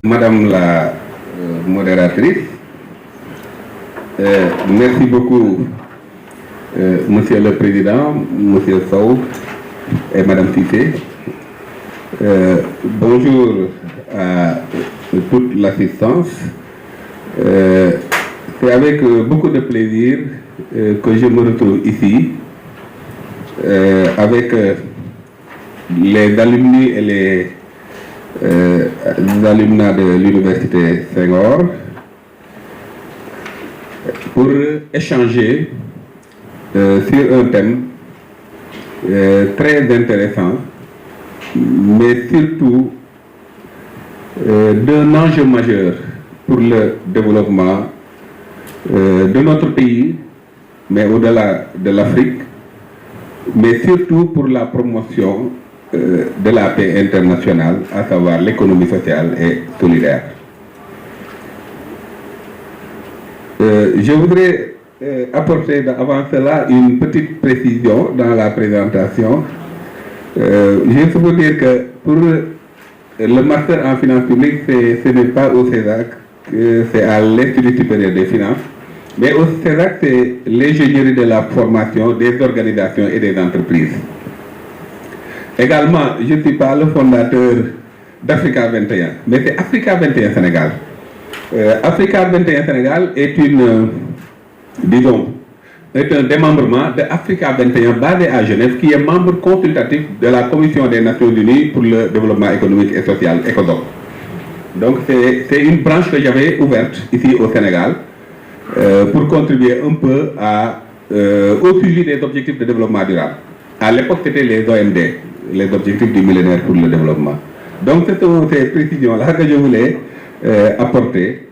Madame la modératrice, merci beaucoup, Monsieur le Président, Monsieur Sow et Madame Cissé. Bonjour à toute l'assistance. C'est avec beaucoup de plaisir que je me retrouve ici avec les alumni et les alumnas de l'Université Senghor pour échanger sur un thème très intéressant, mais surtout d'un enjeu majeur pour le développement de notre pays, mais au-delà de l'Afrique, mais surtout pour la promotion de la paix internationale, à savoir l'économie sociale et solidaire. Je voudrais apporter avant cela une petite précision dans la présentation. Je veux dire que pour le master en finances publiques, ce n'est pas au CESAC, c'est à l'Institut supérieur des finances, mais au CESAC, c'est l'ingénierie de la formation des organisations et des entreprises. Également, je ne suis pas le fondateur d'Africa 21, mais c'est Africa 21 Sénégal. Africa 21 Sénégal est est un démembrement de Africa 21 basé à Genève, qui est membre consultatif de la Commission des Nations Unies pour le développement économique et social, ECOSOC. Donc c'est une branche que j'avais ouverte ici au Sénégal pour contribuer un peu au suivi des objectifs de développement durable. À l'époque, c'était les OMD, les objectifs du millénaire pour le développement. Donc ce sont ces précisions-là que je voulais apporter,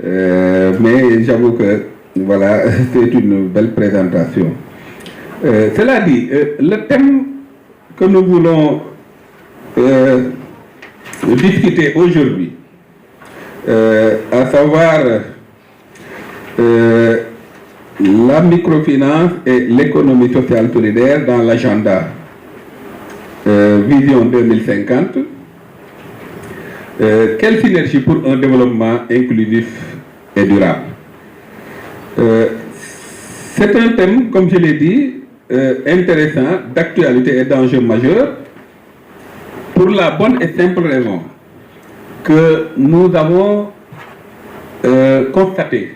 mais j'avoue que voilà, c'est une belle présentation. Cela dit, le thème que nous voulons discuter aujourd'hui, à savoir la microfinance et l'économie sociale solidaire dans l'agenda Vision 2050, quelle synergie pour un développement inclusif et durable. C'est un thème, comme je l'ai dit, intéressant, d'actualité et d'enjeu majeur, pour la bonne et simple raison que nous avons constaté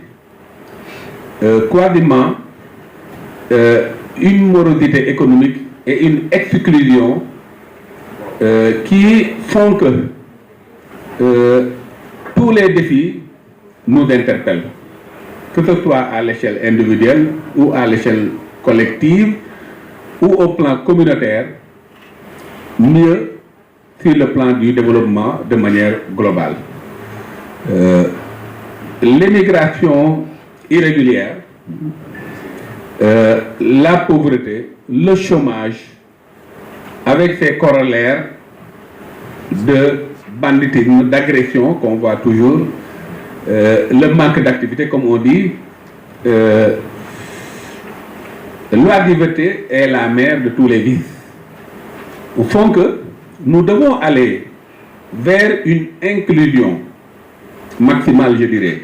quasiment une morosité économique et une exclusion qui font que tous les défis nous interpellent, que ce soit à l'échelle individuelle ou à l'échelle collective ou au plan communautaire, mieux sur le plan du développement de manière globale. L'émigration irrégulière, la pauvreté, le chômage, avec ses corollaires de banditisme, d'agression qu'on voit toujours, le manque d'activité, comme on dit, l'oisiveté est la mère de tous les vices. Au fond que nous devons aller vers une inclusion maximale, je dirais.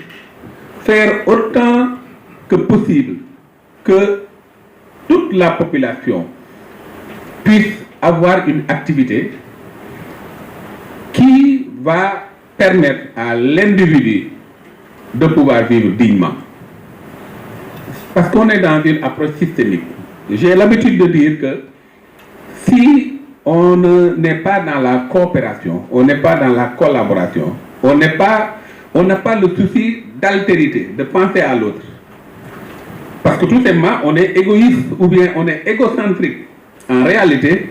Faire autant que possible que toute la population puisse avoir une activité qui va permettre à l'individu de pouvoir vivre dignement. Parce qu'on est dans une approche systémique. J'ai l'habitude de dire que si on n'est pas dans la coopération, on n'est pas dans la collaboration, on n'a pas le souci d'altérité, de penser à l'autre. Parce que tout simplement, on est égoïste ou bien on est égocentrique. En réalité,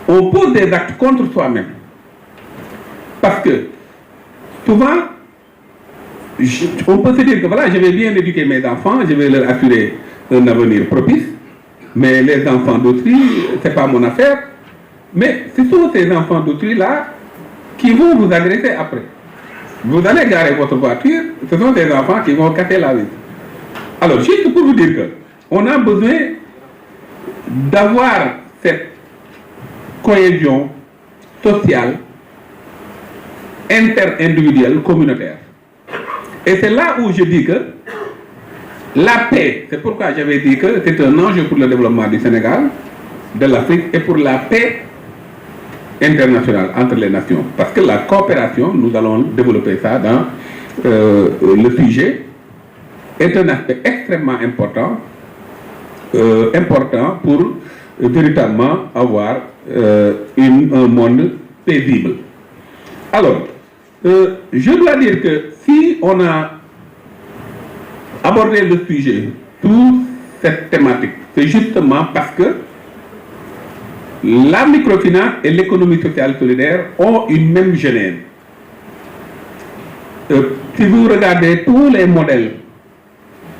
on pose des actes contre soi-même. Parce que souvent, on peut se dire que voilà, je vais bien éduquer mes enfants, je vais leur assurer un avenir propice, mais les enfants d'autrui, ce n'est pas mon affaire. Mais ce sont ces enfants d'autrui-là qui vont vous agresser après. Vous allez garer votre voiture, ce sont des enfants qui vont casser la vie. Alors, juste pour vous dire qu'on a besoin d'avoir cette cohésion sociale interindividuelle communautaire. Et c'est là où je dis que la paix, c'est pourquoi j'avais dit que c'est un enjeu pour le développement du Sénégal, de l'Afrique et pour la paix internationale entre les nations. Parce que la coopération, nous allons développer ça dans le sujet, est un aspect extrêmement important, pour véritablement avoir un monde paisible. Alors, je dois dire que si on a abordé le sujet, toute cette thématique, c'est justement parce que la microfinance et l'économie sociale solidaire ont une même genèse. Si vous regardez tous les modèles,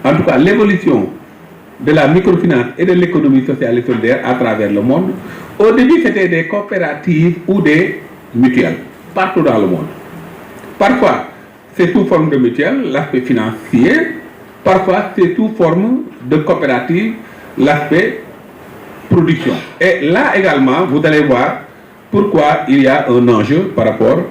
en tout cas l'évolution de la microfinance et de l'économie sociale et solidaire à travers le monde, au début c'était des coopératives ou des mutuelles, partout dans le monde. Parfois c'est sous forme de mutuelle, l'aspect financier, parfois c'est sous forme de coopérative, l'aspect production. Et là également, vous allez voir pourquoi il y a un enjeu par rapport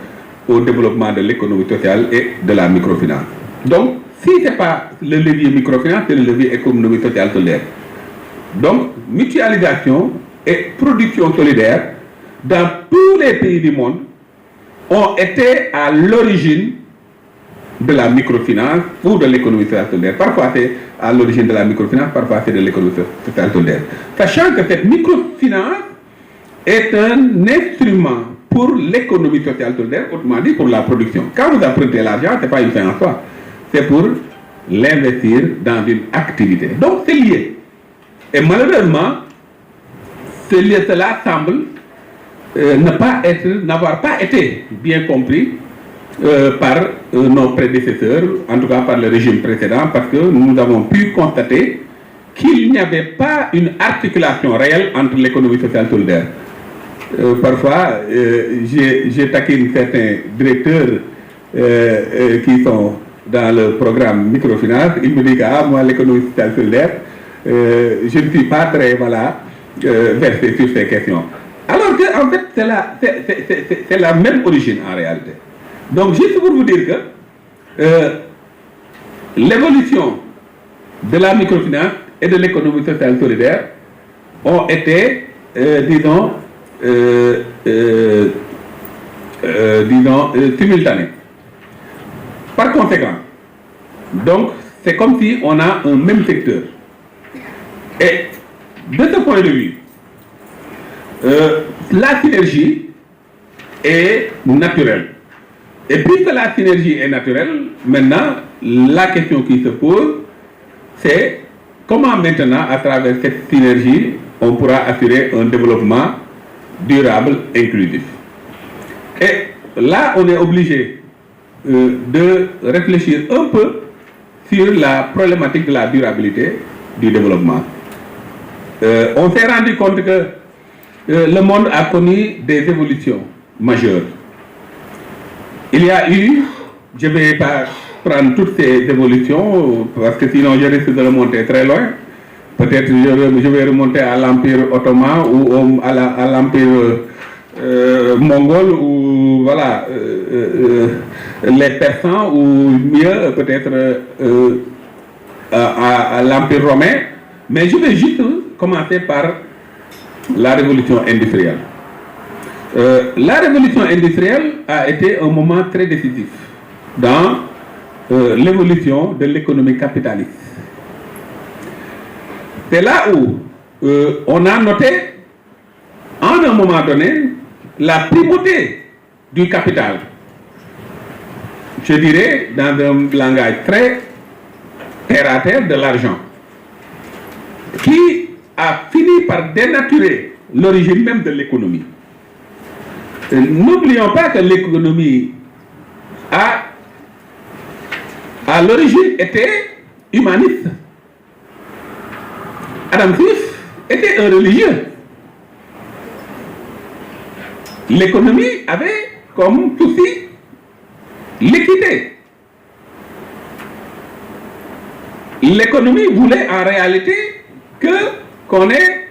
au développement de l'économie sociale et de la microfinance. Donc, si ce n'est pas le levier microfinance, c'est le levier économie sociale solidaire. Donc, mutualisation et production solidaire dans tous les pays du monde ont été à l'origine de la microfinance ou de l'économie sociale solidaire. Parfois c'est à l'origine de la microfinance, parfois c'est de l'économie sociale solidaire. Sachant que cette microfinance est un instrument pour l'économie sociale solidaire, autrement dit pour la production. Quand vous empruntez l'argent, ce n'est pas une fin en soi, c'est pour l'investir dans une activité. Donc c'est lié. Et malheureusement, cela semble n'avoir pas été bien compris par nos prédécesseurs, en tout cas par le régime précédent, parce que nous avons pu constater qu'il n'y avait pas une articulation réelle entre l'économie sociale solidaire. Parfois, j'ai taquine certains directeurs qui sont dans le programme microfinance, ils me disent que moi l'économie sociale solidaire, je ne suis pas très versé sur ces questions. Alors qu'en fait, c'est la même origine en réalité. Donc, juste pour vous dire que l'évolution de la microfinance et de l'économie sociale solidaire ont été, disons, simultanées. Par conséquent, donc, c'est comme si on a un même secteur. Et de ce point de vue, la synergie est naturelle. Et puisque la synergie est naturelle, maintenant, la question qui se pose, c'est comment maintenant, à travers cette synergie, on pourra assurer un développement durable, inclusif. Et là, on est obligé de réfléchir un peu sur la problématique de la durabilité du développement. On s'est rendu compte que le monde a connu des évolutions majeures. Il y a eu, je ne vais pas prendre toutes ces évolutions, parce que sinon je risque de remonter très loin. Peut-être je vais remonter à l'Empire ottoman ou à l'Empire mongol, ou voilà, les Persans, ou mieux peut-être à l'Empire romain. Mais je vais juste commencer par la révolution industrielle. La révolution industrielle a été un moment très décisif dans l'évolution de l'économie capitaliste. C'est là où on a noté, en un moment donné, la primauté du capital. Je dirais, dans un langage très terre-à-terre, de l'argent, qui a fini par dénaturer l'origine même de l'économie. N'oublions pas que l'économie à l'origine était humaniste. Adam Smith était un religieux. L'économie avait comme souci l'équité. L'économie voulait en réalité qu'on ait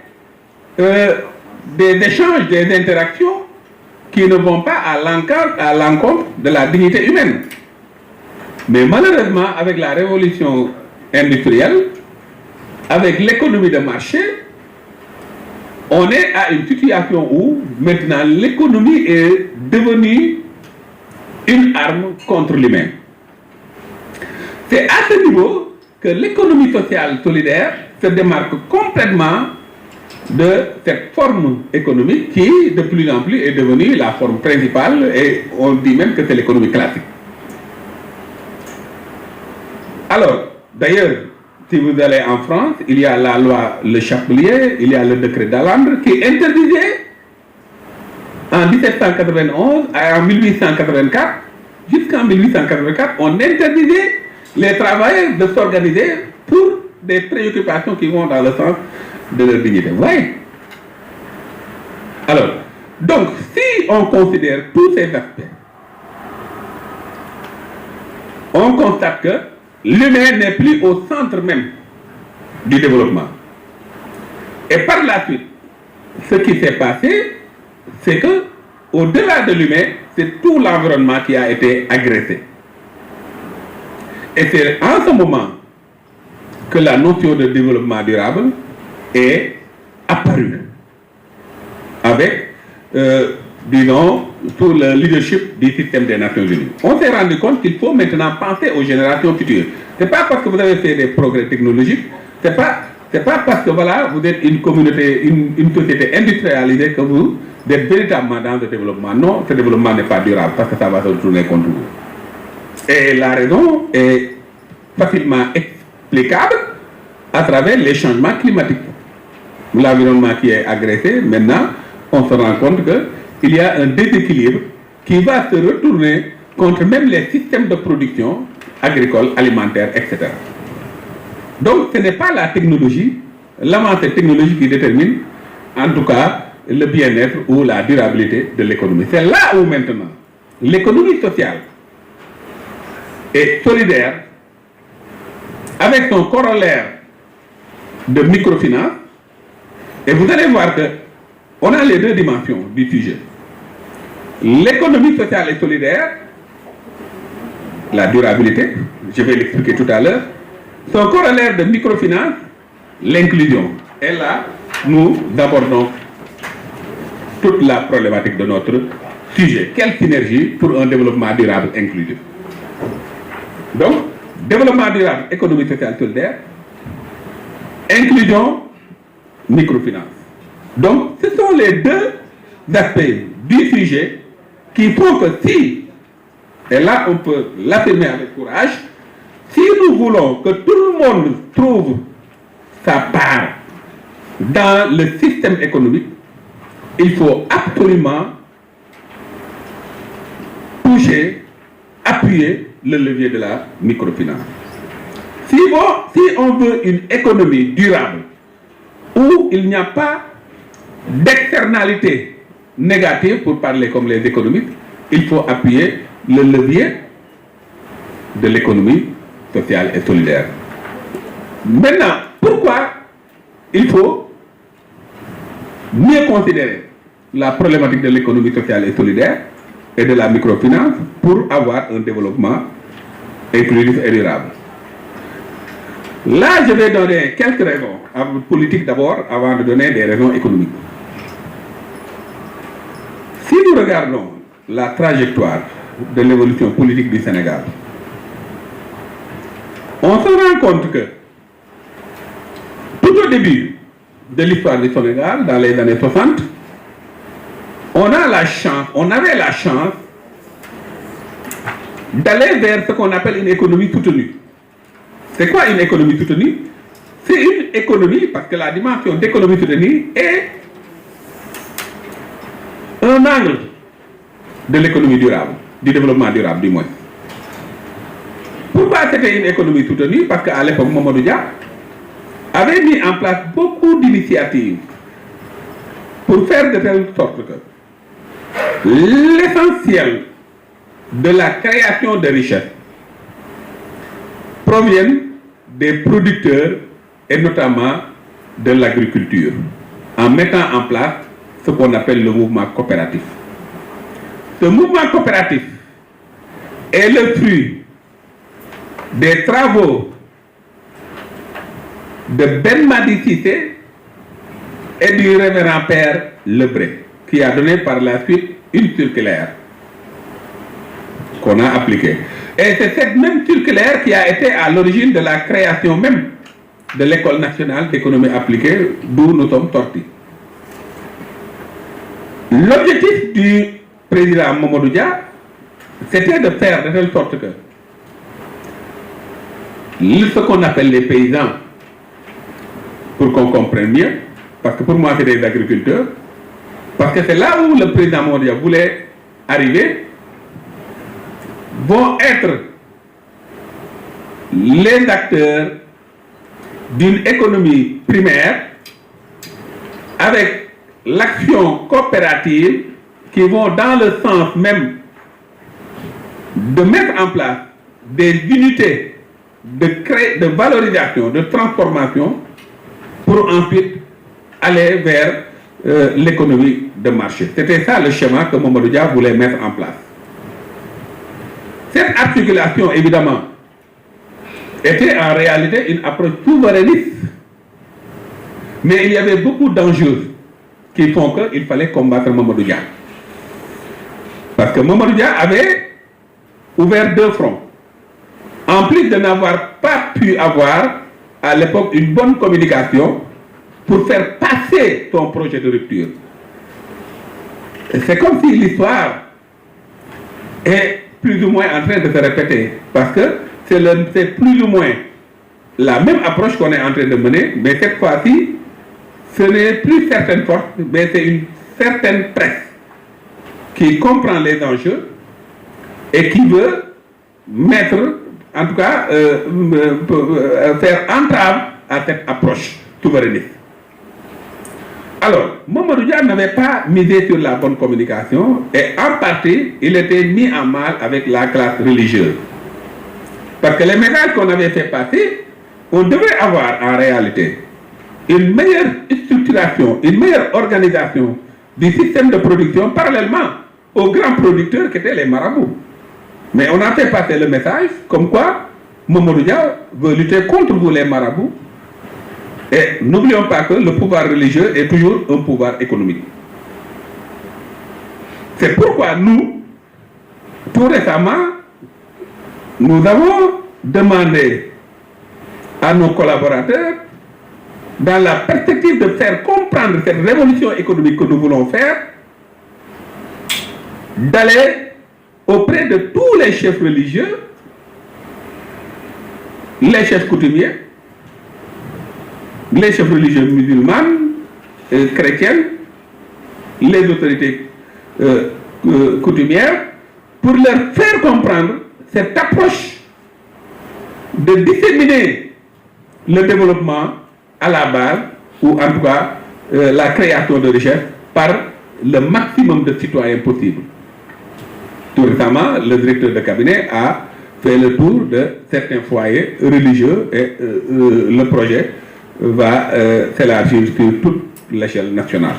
des échanges, des interactions qui ne vont pas à l'encontre de la dignité humaine. Mais malheureusement, avec la révolution industrielle, avec l'économie de marché, on est à une situation où maintenant l'économie est devenue une arme contre l'humain. C'est à ce niveau que l'économie sociale solidaire se démarque complètement de cette forme économique qui, de plus en plus, est devenue la forme principale, et on dit même que c'est l'économie classique. Alors, d'ailleurs, si vous allez en France, il y a la loi Le Chapelier, il y a le décret d'Alandre qui interdisait en 1791 et en 1884, jusqu'en 1884, on interdisait les travailleurs de s'organiser pour des préoccupations qui vont dans le sens de leur dignité. Vous voyez? Alors, donc, si on considère tous ces aspects, on constate que l'humain n'est plus au centre même du développement. Et par la suite, ce qui s'est passé, c'est que, au-delà de l'humain, c'est tout l'environnement qui a été agressé. Et c'est en ce moment que la notion de développement durable est apparue avec, disons, sous le leadership du système des Nations Unies. On s'est rendu compte qu'il faut maintenant penser aux générations futures. Ce n'est pas parce que vous avez fait des progrès technologiques, c'est pas parce que voilà, vous êtes une communauté, une société industrialisée que vous êtes véritablement dans le développement. Non, ce développement n'est pas durable parce que ça va se retourner contre vous. Et la raison est facilement explicable à travers les changements climatiques. L'environnement qui est agressé, maintenant, on se rend compte qu'il y a un déséquilibre qui va se retourner contre même les systèmes de production agricole, alimentaire, etc. Donc, ce n'est pas la technologie, l'avancée technologique qui détermine, en tout cas, le bien-être ou la durabilité de l'économie. C'est là où maintenant, l'économie sociale et solidaire, avec son corollaire de microfinance, et vous allez voir que on a les deux dimensions du sujet. L'économie sociale et solidaire, la durabilité, je vais l'expliquer tout à l'heure, son corollaire de microfinance, l'inclusion. Et là, nous abordons toute la problématique de notre sujet. Quelle synergie pour un développement durable inclusif? Donc, développement durable, économie sociale solidaire, inclusion, microfinance. Donc, ce sont les deux aspects du sujet qui font que si, et là on peut l'affirmer avec courage, si nous voulons que tout le monde trouve sa part dans le système économique, il faut absolument toucher, appuyer le levier de la microfinance. Si on veut une économie durable, où il n'y a pas d'externalité négative, pour parler comme les économistes, il faut appuyer le levier de l'économie sociale et solidaire. Maintenant, pourquoi il faut mieux considérer la problématique de l'économie sociale et solidaire et de la microfinance pour avoir un développement inclusif et durable? Là, je vais donner quelques raisons politiques d'abord, avant de donner des raisons économiques. Si nous regardons la trajectoire de l'évolution politique du Sénégal, on se rend compte que tout au début de l'histoire du Sénégal, dans les années 60, on avait la chance d'aller vers ce qu'on appelle une économie soutenue. C'est quoi une économie soutenue? C'est une économie, parce que la dimension d'économie soutenue est un angle de l'économie durable, du développement durable du moins. Pourquoi c'était une économie soutenue? Parce qu'à l'époque, Mamadou Dia avait mis en place beaucoup d'initiatives pour faire de telle sorte que l'essentiel de la création de richesses proviennent des producteurs et notamment de l'agriculture, en mettant en place ce qu'on appelle le mouvement coopératif. Ce mouvement coopératif est le fruit des travaux de Ben Madi Cissé et du révérend père Lebré, qui a donné par la suite une circulaire qu'on a appliquée. Et c'est cette même circulaire qui a été à l'origine de la création même de l'École nationale d'économie appliquée, d'où nous sommes sortis. L'objectif du président Mamadou Dia, c'était de faire de telle sorte que ce qu'on appelle les paysans, pour qu'on comprenne mieux, parce que pour moi c'est des agriculteurs, parce que c'est là où le président Mamadou Dia voulait arriver, vont être les acteurs d'une économie primaire avec l'action coopérative qui vont dans le sens même de mettre en place des unités de valorisation, de transformation pour ensuite aller vers l'économie de marché. C'était ça le schéma que Mamadou Dia voulait mettre en place. Cette articulation, évidemment, était en réalité une approche souverainiste. Mais il y avait beaucoup d'enjeux qui font qu'il fallait combattre Mamadou Dia. Parce que Mamadou Dia avait ouvert deux fronts. En plus de n'avoir pas pu avoir à l'époque une bonne communication pour faire passer son projet de rupture. C'est comme si l'histoire est plus ou moins en train de se répéter, parce que c'est plus ou moins la même approche qu'on est en train de mener, mais cette fois-ci, ce n'est plus certaines forces, mais c'est une certaine presse qui comprend les enjeux et qui veut mettre, en tout cas, faire entrave à cette approche souverainiste. Alors, Mamadou Dia n'avait pas misé sur la bonne communication et en partie, il était mis en mal avec la classe religieuse. Parce que les messages qu'on avait fait passer, on devait avoir en réalité une meilleure structuration, une meilleure organisation du système de production parallèlement aux grands producteurs qui étaient les marabouts. Mais on a fait passer le message comme quoi Mamadou Dia veut lutter contre vous les marabouts. Et n'oublions pas que le pouvoir religieux est toujours un pouvoir économique. C'est pourquoi nous, tout récemment, nous avons demandé à nos collaborateurs, dans la perspective de faire comprendre cette révolution économique que nous voulons faire, d'aller auprès de tous les chefs religieux, les chefs coutumiers, les chefs religieux musulmans, chrétiens, les autorités coutumières, pour leur faire comprendre cette approche de disséminer le développement à la base, ou en tout cas la création de richesses par le maximum de citoyens possible. Tout récemment, le directeur de cabinet a fait le tour de certains foyers religieux et le projet va s'élargir sur toute l'échelle nationale.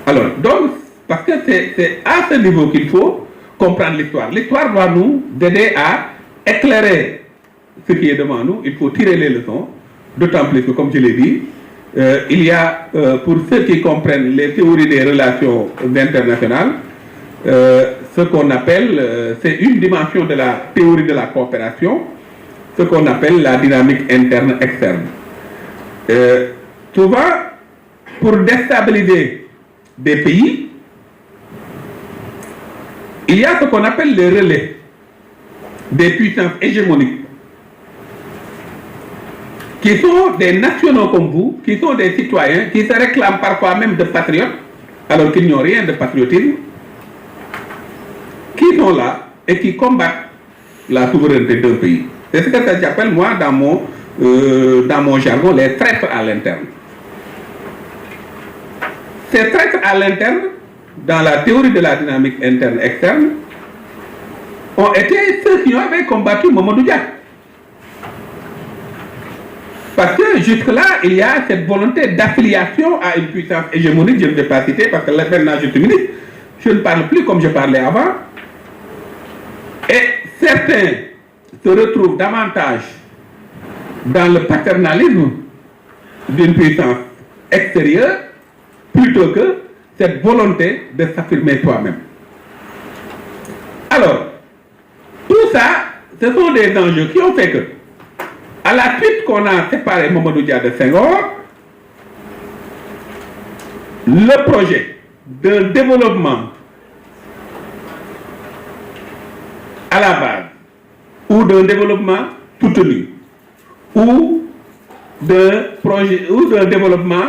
Alors, donc, parce que c'est à ce niveau qu'il faut comprendre l'histoire. L'histoire doit nous aider à éclairer ce qui est devant nous. Il faut tirer les leçons, d'autant plus que, comme je l'ai dit, il y a, pour ceux qui comprennent les théories des relations internationales, ce qu'on appelle, c'est une dimension de la théorie de la coopération, ce qu'on appelle la dynamique interne-externe. Souvent, pour déstabiliser des pays, il y a ce qu'on appelle les relais des puissances hégémoniques, qui sont des nationaux comme vous, qui sont des citoyens, qui se réclament parfois même de patriotes, alors qu'ils n'ont rien de patriotisme, qui sont là et qui combattent la souveraineté d'un pays. C'est ce que j'appelle, moi, dans mon jargon, les traîtres à l'interne. Ces traîtres à l'interne, dans la théorie de la dynamique interne-externe, ont été ceux qui avaient combattu Mamadou Dia. Parce que jusque-là, il y a cette volonté d'affiliation à une puissance hégémonique, je ne vais pas citer parce que maintenant je suis ministre, je ne parle plus comme je parlais avant, et certains se retrouvent davantage dans le paternalisme d'une puissance extérieure plutôt que cette volonté de s'affirmer soi-même. Alors, tout ça, ce sont des enjeux qui ont fait que, à la suite qu'on a séparé Mamadou Dia de Senghor, le projet de développement à la base, ou d'un développement soutenu, ou d'un développement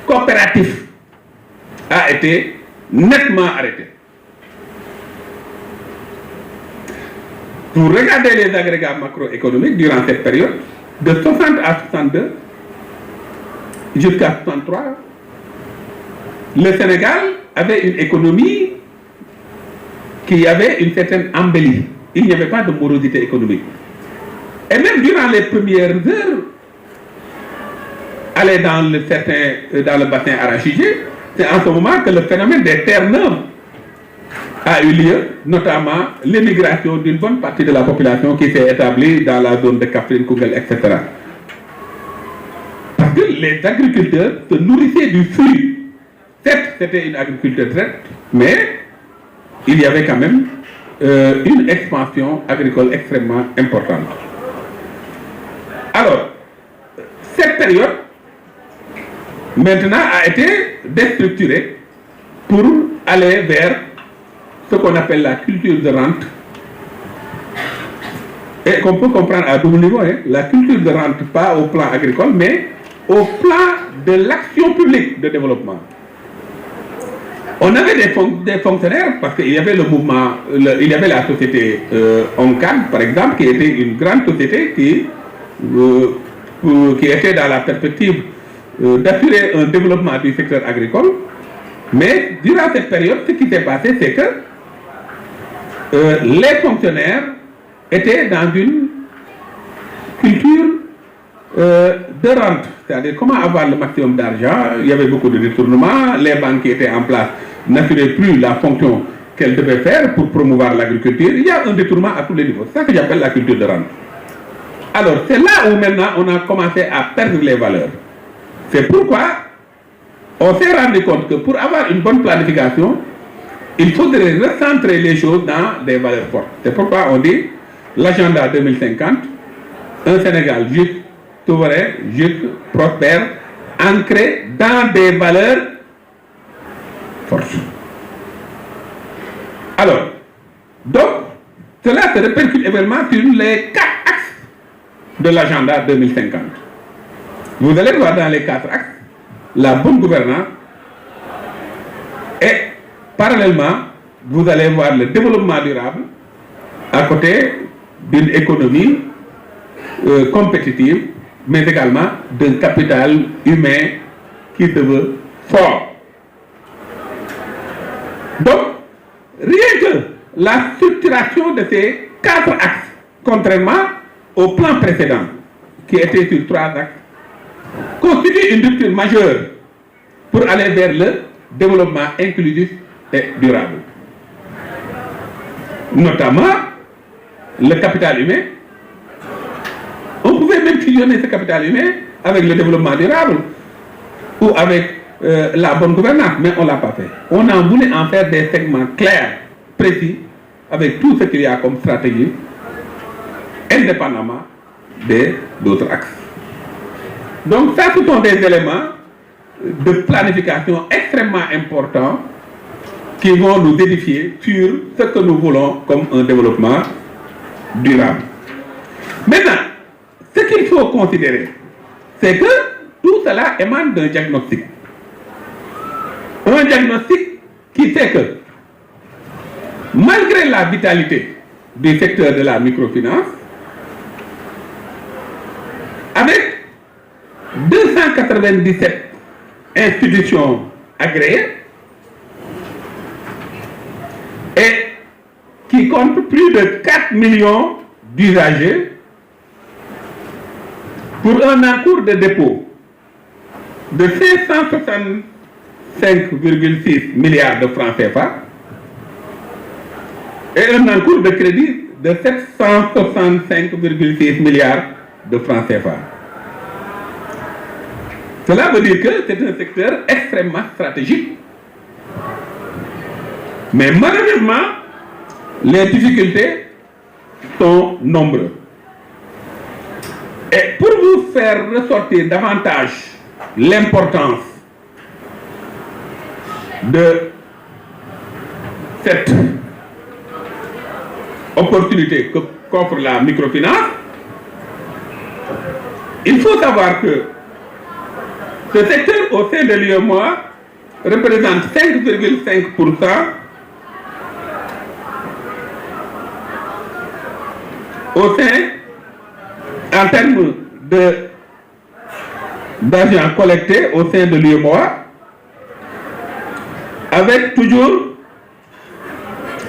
coopératif a été nettement arrêté. Pour regarder les agrégats macroéconomiques durant cette période, de 60 à 62 jusqu'à 63, le Sénégal avait une économie qui avait une certaine embellie. Il n'y avait pas de morosité économique. Et même durant les premières heures, aller dans le bassin arachidier, c'est en ce moment que le phénomène des terres neuves a eu lieu, notamment l'émigration d'une bonne partie de la population qui s'est établie dans la zone de Kaffrine, Koungheul, etc. Parce que les agriculteurs se nourrissaient du fruit. Certes, c'était une agriculture traite, mais il y avait quand même une expansion agricole extrêmement importante. Alors, cette période, maintenant, a été déstructurée pour aller vers ce qu'on appelle la culture de rente, et qu'on peut comprendre à double niveau, hein, la culture de rente, pas au plan agricole, mais au plan de l'action publique de développement. On avait des fonctionnaires, parce qu'il y avait le mouvement, il y avait la société ONCAD, par exemple, qui était une grande société qui était dans la perspective d'assurer un développement du secteur agricole. Mais durant cette période, ce qui s'est passé, c'est que les fonctionnaires étaient dans une culture de rente, c'est-à-dire comment avoir le maximum d'argent. Il y avait beaucoup de détournements, les banques qui étaient en place n'assuraient plus la fonction qu'elles devaient faire pour promouvoir l'agriculture. Il y a un détournement à tous les niveaux, c'est ça que j'appelle la culture de rente. Alors c'est là où maintenant on a commencé à perdre les valeurs. C'est pourquoi on s'est rendu compte que pour avoir une bonne planification, il faudrait recentrer les choses dans des valeurs fortes. C'est pourquoi on dit l'agenda 2050, un Sénégal juste, souverain, juste, prospère, ancré dans des valeurs fortes. Alors, donc, cela se répercute également sur les 4 axes de l'agenda 2050. Vous allez voir dans les 4 axes la bonne gouvernance et parallèlement, vous allez voir le développement durable à côté d'une économie compétitive, mais également d'un capital humain qui se veut fort. Donc, rien que la structuration de ces 4 axes, contrairement au plan précédent, qui était sur 3 axes, constitue une rupture majeure pour aller vers le développement inclusif et durable. Notamment, le capital humain. On pouvait même fusionner ce capital humain avec le développement durable ou avec la bonne gouvernance, mais on ne l'a pas fait. On a voulu en faire des segments clairs, précis, avec tout ce qu'il y a comme stratégie, indépendamment d'autres axes. Donc ça, ce sont des éléments de planification extrêmement importants qui vont nous édifier sur ce que nous voulons comme un développement durable. Maintenant, ce qu'il faut considérer, c'est que tout cela émane d'un diagnostic. Un diagnostic qui fait que, malgré la vitalité du secteur de la microfinance, avec 297 institutions agréées et qui comptent plus de 4 millions d'usagers pour un encours de dépôt de 565 5,6 milliards de francs CFA et un encours de crédit de 765,6 milliards de francs CFA. Cela veut dire que c'est un secteur extrêmement stratégique. Mais malheureusement, les difficultés sont nombreuses. Et pour vous faire ressortir davantage l'importance de cette opportunité qu'offre la microfinance, il faut savoir que ce secteur au sein de l'UEMOA représente 5,5% au sein, en termes d'argent collecté au sein de l'UEMOA, avec toujours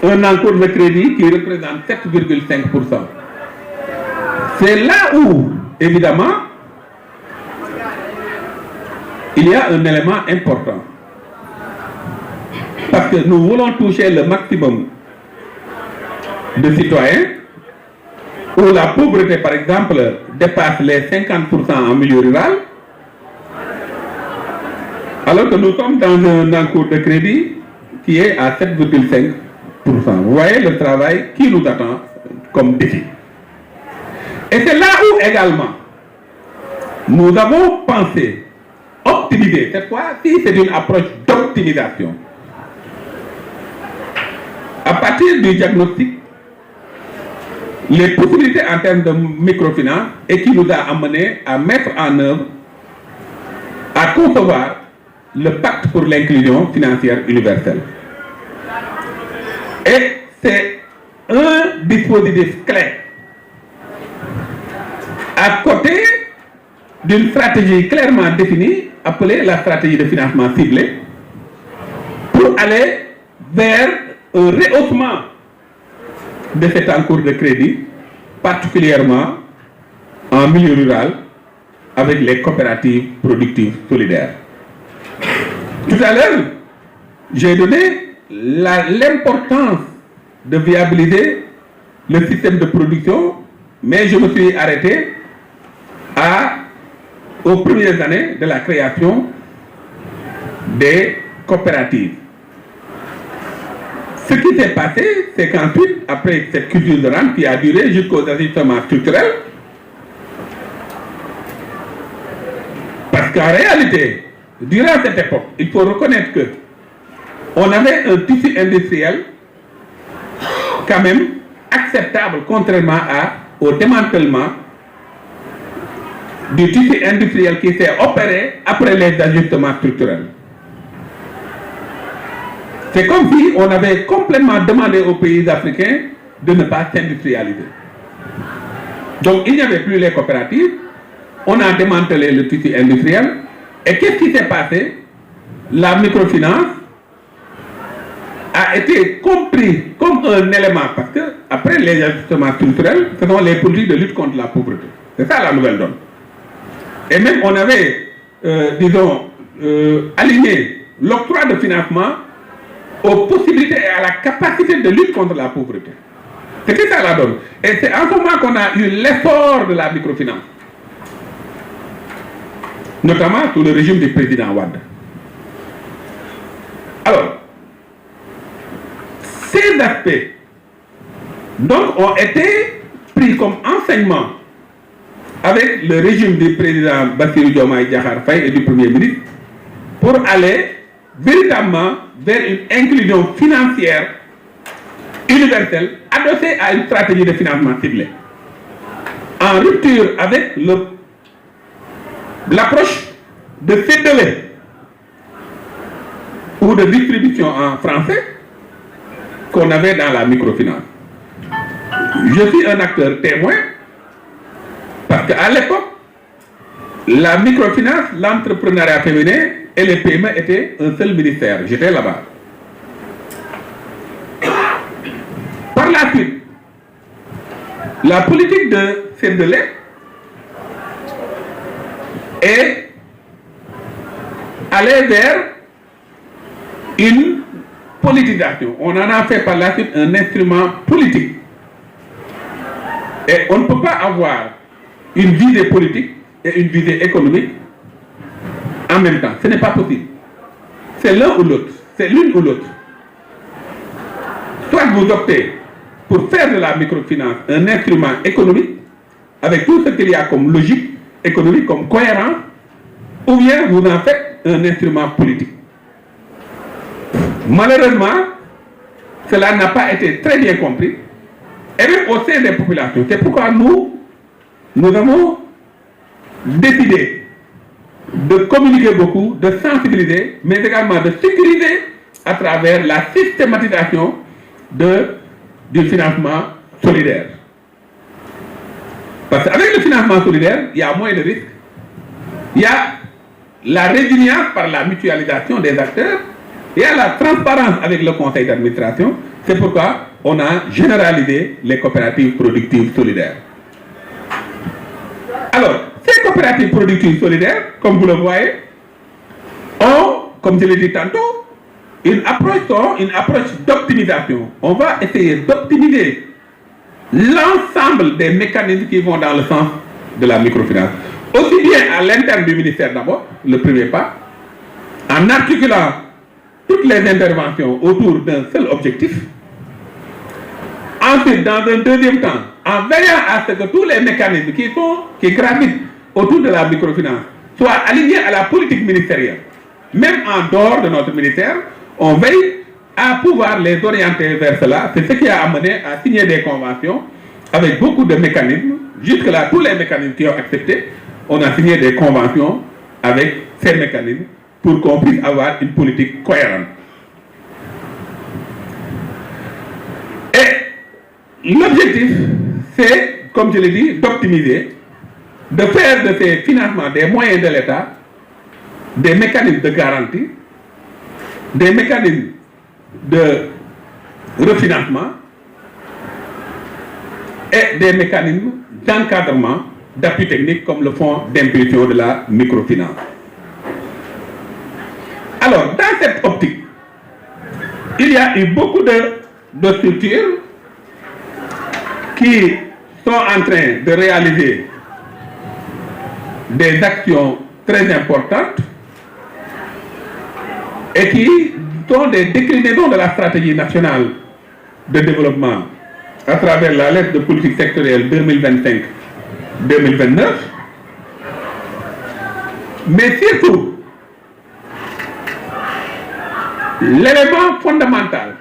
un encours de crédit qui représente 7,5%. C'est là où, évidemment, il y a un élément important. Parce que nous voulons toucher le maximum de citoyens, où la pauvreté, par exemple, dépasse les 50% en milieu rural, alors que nous sommes dans un encours de crédit qui est à 7,5%. Vous voyez le travail qui nous attend comme défi. Et c'est là où également nous avons pensé optimiser. Cette fois-ci, c'est une approche d'optimisation. À partir du diagnostic, les possibilités en termes de microfinance et qui nous a amené à mettre en œuvre, à concevoir le pacte pour l'inclusion financière universelle. Et c'est un dispositif clé à côté d'une stratégie clairement définie appelée la stratégie de financement ciblé pour aller vers un rehaussement de cet encours de crédit, particulièrement en milieu rural, avec les coopératives productives solidaires. Tout à l'heure, j'ai donné l'importance de viabiliser le système de production, mais je me suis arrêté aux premières années de la création des coopératives. Ce qui s'est passé, c'est qu'ensuite, après cette culture de rente qui a duré jusqu'aux ajustements structurels, parce qu'en réalité, durant cette époque, il faut reconnaître que on avait un tissu industriel quand même acceptable, contrairement au démantèlement du tissu industriel qui s'est opéré après les ajustements structurels. C'est comme si on avait complètement demandé aux pays africains de ne pas s'industrialiser. Donc il n'y avait plus les coopératives, on a démantelé le tissu industriel, et qu'est-ce qui s'est passé? La microfinance a été compris comme un élément, parce que après les ajustements structurels, ce sont les politiques de lutte contre la pauvreté. C'est ça la nouvelle donne. Et même on avait, aligné l'octroi de financement aux possibilités et à la capacité de lutte contre la pauvreté. C'était ça la donne. Et c'est en ce moment qu'on a eu l'effort de la microfinance, notamment sous le régime du président Wade. Alors, ces aspects donc ont été pris comme enseignement avec le régime du président Bassirou Diomaye Diakhar Faye et du Premier ministre pour aller véritablement vers une inclusion financière universelle adossée à une stratégie de financement ciblé. En rupture avec l'approche de fédérer ou de distribution en français qu'on avait dans la microfinance. Je suis un acteur témoin parce qu'à l'époque, la microfinance, l'entrepreneuriat féminin et les PME étaient un seul ministère. J'étais là-bas. Par la suite, la politique de Sédélé est allée vers une politisation. On en a fait par la suite un instrument politique. Et on ne peut pas avoir une visée politique et une visée économique en même temps. Ce n'est pas possible. C'est l'un ou l'autre. C'est l'une ou l'autre. Soit vous optez pour faire de la microfinance un instrument économique, avec tout ce qu'il y a comme logique économique, comme cohérence, ou bien vous en faites un instrument politique. Malheureusement, cela n'a pas été très bien compris, et même au sein des populations. C'est pourquoi nous avons décidé de communiquer beaucoup, de sensibiliser, mais également de sécuriser à travers la systématisation du financement solidaire. Parce qu'avec le financement solidaire, il y a moins de risques. Il y a la résilience par la mutualisation des acteurs. Il y a la transparence avec le conseil d'administration. C'est pourquoi on a généralisé les coopératives productives solidaires. Alors, ces coopératives productives solidaires, comme vous le voyez, ont, comme je l'ai dit tantôt, une approche d'optimisation. On va essayer d'optimiser l'ensemble des mécanismes qui vont dans le sens de la microfinance. Aussi bien à l'interne du ministère d'abord, le premier pas, en articulant toutes les interventions autour d'un seul objectif. Ensuite, dans un deuxième temps, en veillant à ce que tous les mécanismes qui gravitent autour de la microfinance soient alignés à la politique ministérielle. Même en dehors de notre ministère, on veille à pouvoir les orienter vers cela. C'est ce qui a amené à signer des conventions avec beaucoup de mécanismes. Jusque-là, tous les mécanismes qui ont accepté, on a signé des conventions avec ces mécanismes pour qu'on puisse avoir une politique cohérente. Et l'objectif, c'est, comme je l'ai dit, d'optimiser, de faire de ces financements des moyens de l'État des mécanismes de garantie, des mécanismes de refinancement et des mécanismes d'encadrement, d'appui technique comme le fonds d'impulsion de la microfinance. Alors, dans cette optique, il y a eu beaucoup de structures qui sont en train de réaliser des actions très importantes et qui sont des déclinaisons de la stratégie nationale de développement à travers la lettre de politique sectorielle 2025-2029. Mais surtout, l'élément fondamental,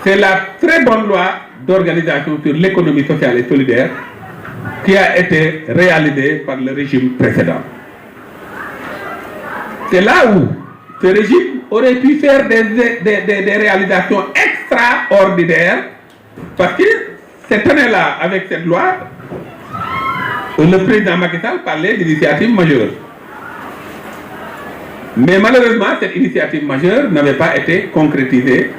c'est la très bonne loi d'organisation sur l'économie sociale et solidaire qui a été réalisée par le régime précédent. C'est là où ce régime aurait pu faire des réalisations extraordinaires parce que cette année-là, avec cette loi, le président Macky Sall parlait d'initiative majeure. Mais malheureusement, cette initiative majeure n'avait pas été concrétisée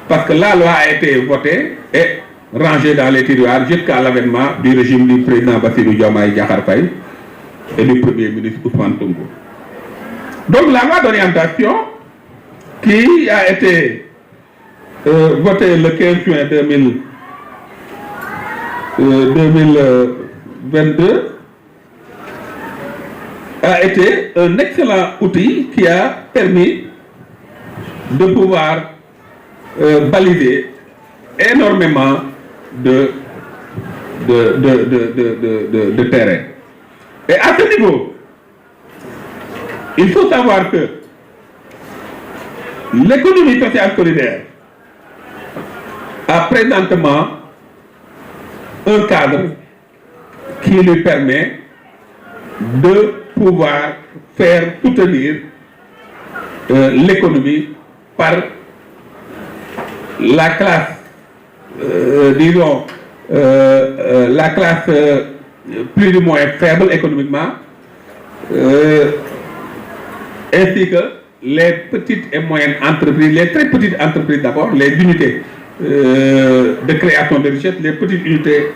parce que la loi a été votée et rangée dans les tiroirs jusqu'à l'avènement du régime du président Bassirou Diomaye Diakhar Faye et du premier ministre Ousmane Sonko. Donc la loi d'orientation qui a été votée le 15 juin 2022 a été un excellent outil qui a permis de pouvoir baliser énormément de terrain. Et à ce niveau, il faut savoir que l'économie sociale solidaire a présentement un cadre qui lui permet de pouvoir faire soutenir l'économie par la classe, disons, la classe plus ou moins faible économiquement, ainsi que les petites et moyennes entreprises, les très petites entreprises d'abord, les unités de création de richesse, les petites unités,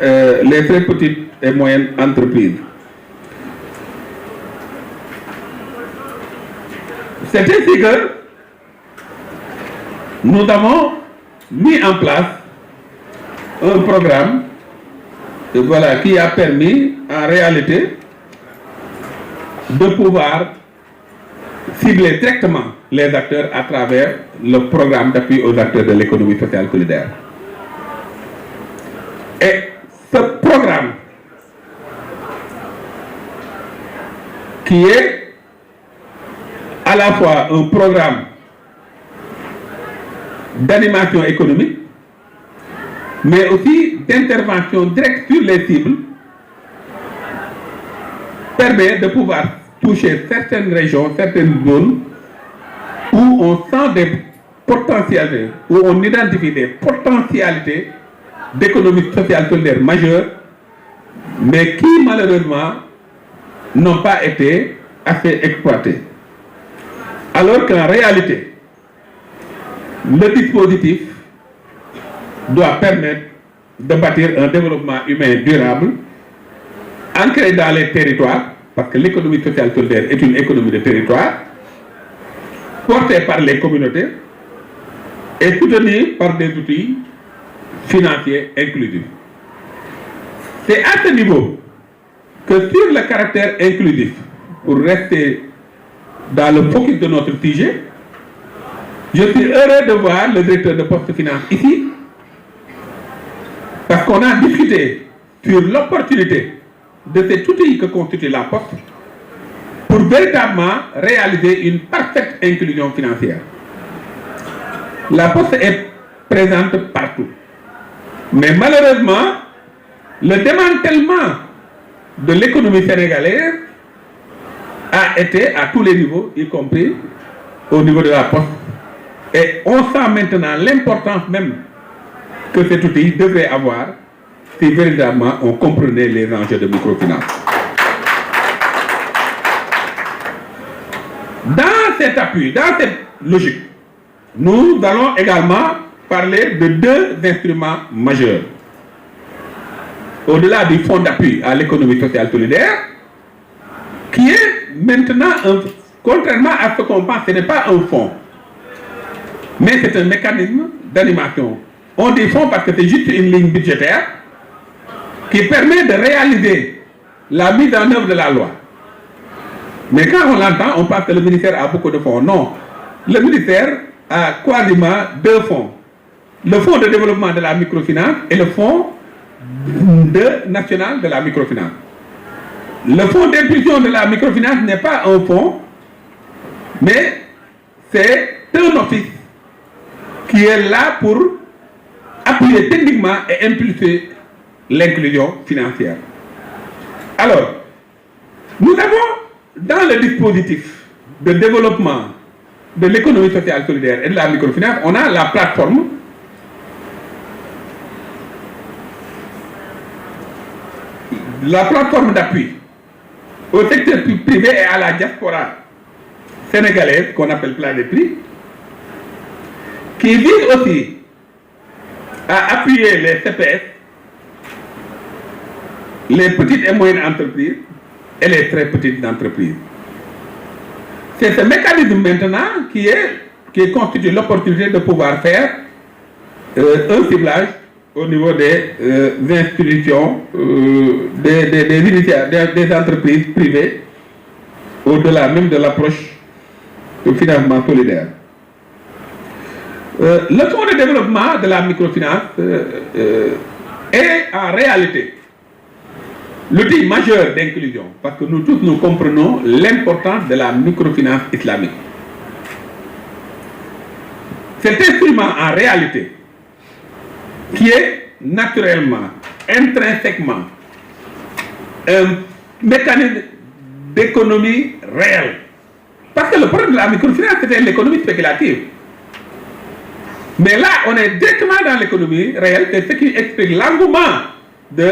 les très petites et moyennes entreprises. C'est ainsi que nous avons mis en place un programme qui a permis en réalité de pouvoir cibler directement les acteurs à travers le programme d'appui aux acteurs de l'économie sociale solidaire. Et ce programme, qui est à la fois un programme d'animation économique, mais aussi d'intervention directe sur les cibles, permet de pouvoir toucher certaines régions, certaines zones où on sent des potentialités, où on identifie des potentialités d'économie sociale solidaire majeures, mais qui malheureusement n'ont pas été assez exploitées. Alors qu'en réalité, le dispositif doit permettre de bâtir un développement humain durable, ancré dans les territoires, parce que l'économie sociale solidaire est une économie de territoire, portée par les communautés et soutenue par des outils financiers inclusifs. C'est à ce niveau que sur le caractère inclusif, pour rester dans le focus de notre sujet, je suis heureux de voir le directeur de Poste Finance ici, parce qu'on a discuté sur l'opportunité de cet outil que constitue la Poste pour véritablement réaliser une parfaite inclusion financière. La Poste est présente partout. Mais malheureusement, le démantèlement de l'économie sénégalaise a été à tous les niveaux, y compris au niveau de la Poste. Et on sent maintenant l'importance même que cet outil devrait avoir si véritablement on comprenait les enjeux de microfinance. Dans cet appui, dans cette logique, nous allons également parler de deux instruments majeurs. Au-delà du fonds d'appui à l'économie sociale solidaire, qui est maintenant, contrairement à ce qu'on pense, ce n'est pas un fonds, mais c'est un mécanisme d'animation. On dit fonds parce que c'est juste une ligne budgétaire qui permet de réaliser la mise en œuvre de la loi. Mais quand on l'entend, on pense que le ministère a beaucoup de fonds. Non, le ministère a quasiment deux fonds. Le fonds de développement de la microfinance et le fonds national de la microfinance. Le fonds d'impulsion de la microfinance n'est pas un fonds, mais c'est un office qui est là pour appuyer techniquement et impulser l'inclusion financière. Alors, nous avons dans le dispositif de développement de l'économie sociale solidaire et de la microfinance, on a la plateforme d'appui au secteur privé et à la diaspora sénégalaise, qu'on appelle Plan des Prix, qui vise aussi à appuyer les CPS, les petites et moyennes entreprises et les très petites entreprises. C'est ce mécanisme maintenant qui constitue l'opportunité de pouvoir faire un ciblage au niveau des institutions, des entreprises privées, au-delà même de l'approche du financement solidaire. Le fonds de développement de la microfinance est en réalité l'outil majeur d'inclusion, parce que nous tous nous comprenons l'importance de la microfinance islamique. Cet instrument en réalité, qui est naturellement, intrinsèquement, un mécanisme d'économie réelle. Parce que le problème de la microfinance, c'était l'économie spéculative. Mais là, on est directement dans l'économie réelle, c'est ce qui explique l'engouement de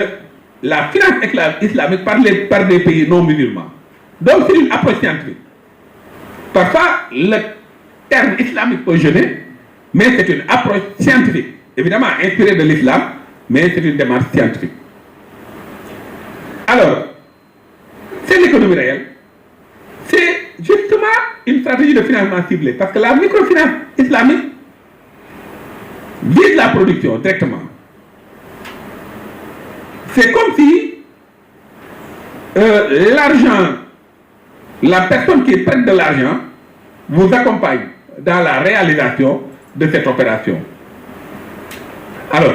la finance islamique par des pays non musulmans. Donc c'est une approche scientifique. Parfois, le terme islamique peut gêner, mais c'est une approche scientifique. Évidemment inspirée de l'islam, mais c'est une démarche scientifique. Alors, c'est l'économie réelle. C'est justement une stratégie de financement ciblé. Parce que la microfinance islamique vise la production directement. C'est comme si l'argent, la personne qui prête de l'argent vous accompagne dans la réalisation de cette opération. Alors,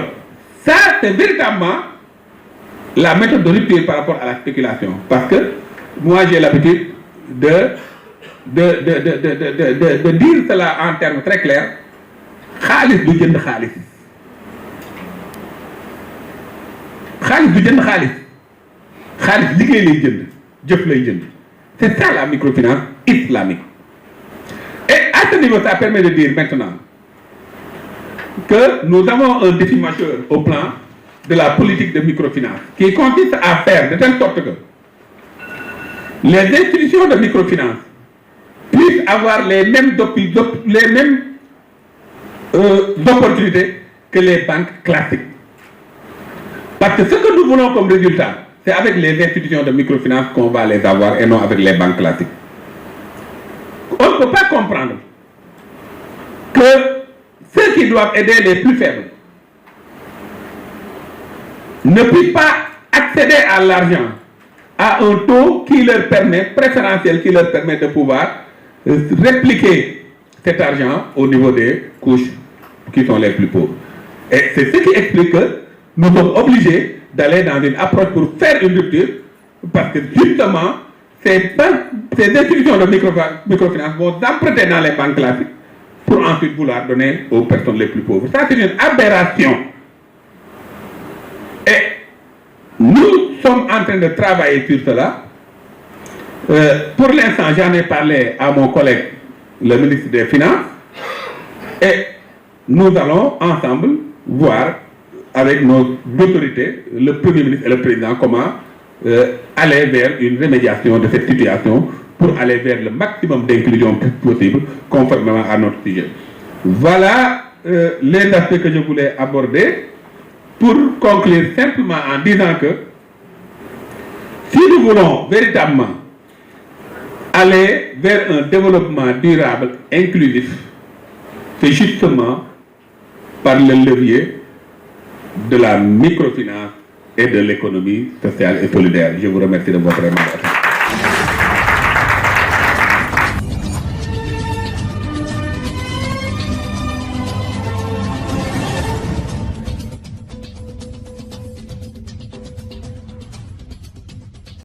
ça, c'est véritablement la méthode de rupture par rapport à la spéculation. Parce que moi, j'ai l'habitude de dire cela en termes très clairs. Khalis du jënd khalis. Khalis du jënd khalis. Khalis liggéey lay jënd, jëf lay jënd. C'est ça la microfinance islamique. Et à ce niveau, ça permet de dire maintenant que nous avons un défi majeur au plan de la politique de microfinance qui consiste à faire de telle sorte que les institutions de microfinance puissent avoir les mêmes opportunités que les banques classiques. Parce que ce que nous voulons comme résultat, c'est avec les institutions de microfinance qu'on va les avoir et non avec les banques classiques. On ne peut pas comprendre que ceux qui doivent aider les plus faibles ne puissent pas accéder à l'argent à un taux qui leur permet, préférentiel, qui leur permet de pouvoir répliquer cet argent au niveau des couches qui sont les plus pauvres. Et c'est ce qui explique que nous sommes obligés d'aller dans une approche pour faire une rupture, parce que justement, ces institutions de microfinance vont s'emprunter dans les banques classiques pour ensuite vouloir donner aux personnes les plus pauvres. Ça, c'est une aberration. Et nous sommes en train de travailler sur cela. Pour l'instant, j'en ai parlé à mon collègue, le ministre des Finances, et nous allons ensemble voir avec nos autorités, le Premier ministre et le Président, comment aller vers une remédiation de cette situation pour aller vers le maximum d'inclusion possible conformément à notre sujet. Voilà les aspects que je voulais aborder pour conclure simplement en disant que si nous voulons véritablement aller vers un développement durable, inclusif, c'est justement par le levier de la microfinance et de l'économie sociale et solidaire. Je vous remercie de votre attention.